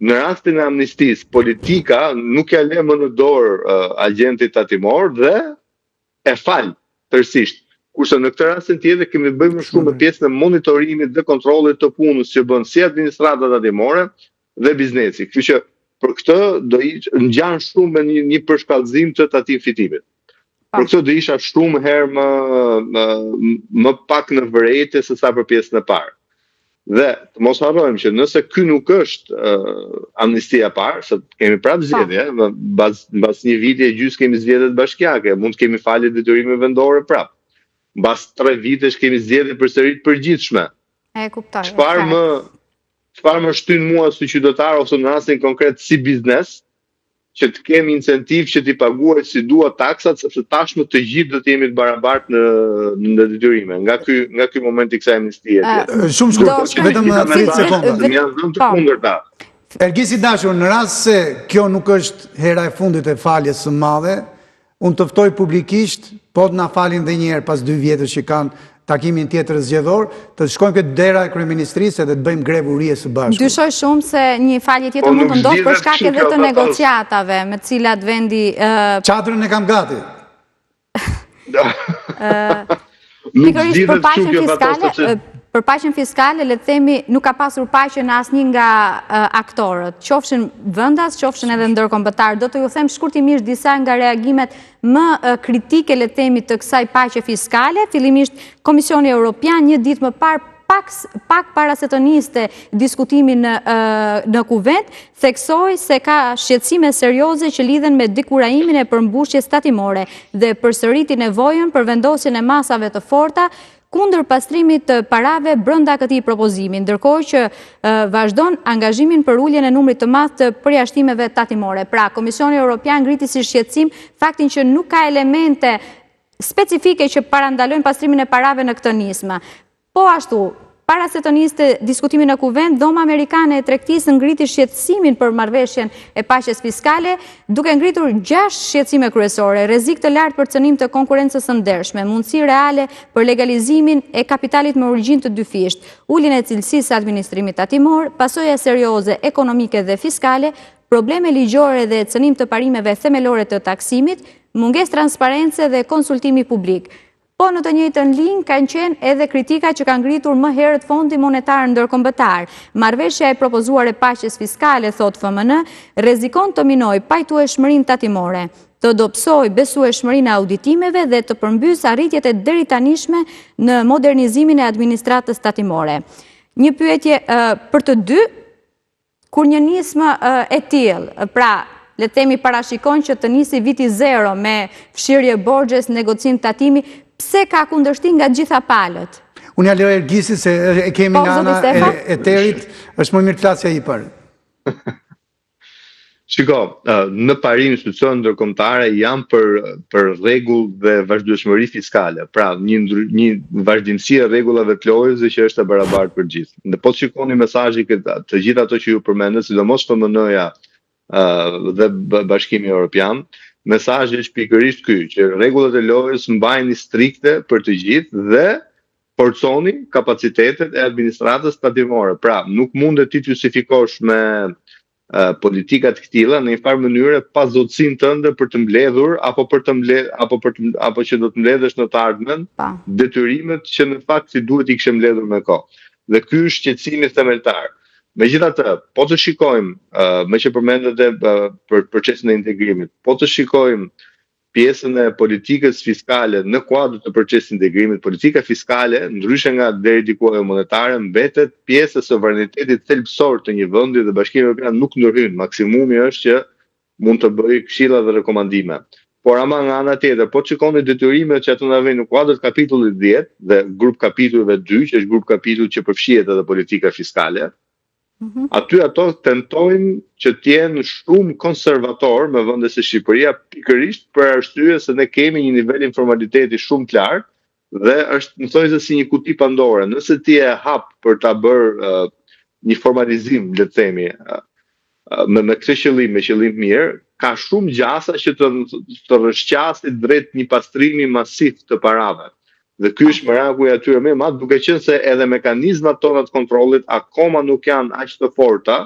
në rastin e amnistisë, politika nuk ja le më në dorë agentit tatimor dhe e fal tërësisht. Kurse në këtë rastin tjetër kemi bëjmë shumë me pjesën e monitorimit dhe kontrollit të punës që bën si administrata tatimore dhe biznesi. Kështu që për këtë do ngjan shumë me një përshkallëzim të tatim fitimit. Për këtë do isha shumë herë më pak në vërejtje se sa për pjesën e parë. Dhe të mos harrojmë që nëse ky nuk është amnistia e parë, se kemi prapë zgjedhje, mbas një viti e gjysmë kemi zgjedhjet bashkiake, mund të kemi falje detyrime vendore prapë. Mbas 3 vitesh kemi zgjedhje përsëri të përgjithshme. E kuptoj. Çfarë më shtyn mua si qytetar ose në rastin konkret si biznes, që të kemi incentiv që t'i paguaj si dua taksat, sepse tashmë të gjithë do të jemi të barabartë në detyrime. Nga ky moment i kësaj amnistie. Shumë shkurt, vetëm 30 sekonda. Janë dhënë të kundërta. Ergis i dashur, në rast se kjo nuk është hera e fundit e faljes së madhe, unë të ftoj publikisht, po të na falin dhe një herë pas 2 vjetësh që kanë takimin tjetër zgjedhor, të shkojmë këtë dera e kryeministrisë dhe të bëjmë grevë urie së bashku. Dyshoj shumë se një falje tjetër mund të ndodhë për shkak edhe të negociatave me të cilat vendi Çadrën e kam gati. Pikërisht për paqen fiskale, le të themi, nuk ka pasur paqe në asnjë nga aktorët, qofshin vendas, qofshin edhe ndërkombëtar. Do të ju them shkurtimisht disa nga reagimet më kritike, le të themi, të kësaj paqe fiskale. Fillimisht Komisioni Evropian një ditë më parë pak para se të niste diskutimin në kuvent, theksoi se ka shqetësime serioze që lidhen me dekurajimin e përmbushjes tatimore dhe përsëriti nevojën për vendosjen e masave të forta kundër pastrimit të parave brenda këtij propozimi, ndërkohë që vazhdon angazhimin për uljen e numrit të madh të përjashtimeve tatimore. Pra, Komisioni Evropian ngriti si shqetësim faktin që nuk ka elemente specifike që parandalojnë pastrimin e parave në këtë nismë. Po ashtu, para se të niste diskutimin në kuvent, Dhoma Amerikane e Tregtisë ngriti shqetësimin për marrëveshjen e paqes fiskale, duke ngritur 6 shqetësime kryesore: rrezik të lartë për cënim të konkurrencës së ndershme, mundësi reale për legalizimin e kapitalit me origjinë të dyfisht, uljen e cilësisë së administrimit tatimor, pasoja serioze ekonomike dhe fiskale, probleme ligjore dhe cënim të parimeve themelore të taksimit, mungesë transparence dhe konsultimi publik. Po në të njëjtën linjë kanë qenë edhe kritika që kanë ngritur më herët Fondi Monetar Ndërkombëtar. Marrëveshja e propozuar e paqes fiskale, thot FMN, rrezikon të minojë pajtueshmërinë tatimore, të dobësojë besueshmërinë e auditimeve dhe të përmbysë arritjet e deritanishme në modernizimin e administratës tatimore. Një pyetje për të dy, kur një nismë e tillë, pra le të themi parashikon që të nisi viti 0 me fshirje borxhes, negocim tatimi, pse ka kundërshtim nga gjitha palët? Unë ja lërë Ergisit se e kemi nga ana e Terit, është më mirë klasja i parë. Shiko, në parim institucionet ndërkombëtare janë për rregull dhe vazhdueshmëri fiskale. Pra, një vazhdimësi e rregullave të lojës që është e barabartë për gjithë. Dhe po të shikoni mesazhin të gjithë ato që ju përmendët, sidomos FMN-ja dhe Bashkimi Evropian, mesazhi është pikërisht ky, që rregullat e lojës mbajeni strikte për të gjithë dhe forconi kapacitetet e administratës tatimore. Pra, nuk mundet ti të justifikosh me politika të këtilla në një farë mënyre pa zotësinë tënde për të mbledhur apo që do të mbledhësh në të ardhmen detyrimet që në fakt si duhet i kishe mbledhur me kohë. Dhe ky është shqetësimi themeltar. Megjithatë, po të shikojmë, me që përmendete për procesin e integrimit, po të shikojmë pjesën e politikës fiskale në kuadër të procesit të integrimit, politika fiskale, ndryshe nga deri diku monetare, mbetet pjesë e sovranitetit thelbësor të një vendi dhe Bashkimi Evropian nuk ndërhyn. Maksimumi është që mund të bëjë këshilla dhe rekomandime. Por ama nga ana tjetër, po të shikoni detyrimet që ato na vijnë në kuadër të kapitullit 10 dhe grup kapitullave 2, që është grup kapitull që përfshihet edhe politika fiskale. Aty ato tentojnë që t'jenë shumë konservator me vende si Shqipëria, pikërisht për arsye se ne kemi një nivel informaliteti shumë të lartë dhe është më thojë se si një kuti Pandore. Nëse ti e hap për ta bërë një formalizim, le të themi, me këtë qëllim, me qëllim mirë, ka shumë gjasa që të rrëshqasit drejt një pastrimi masiv të parave. Dhe ky është merakuj atyre me madh, duke qenë se edhe mekanizmat tona të kontrollit akoma nuk janë aq të forta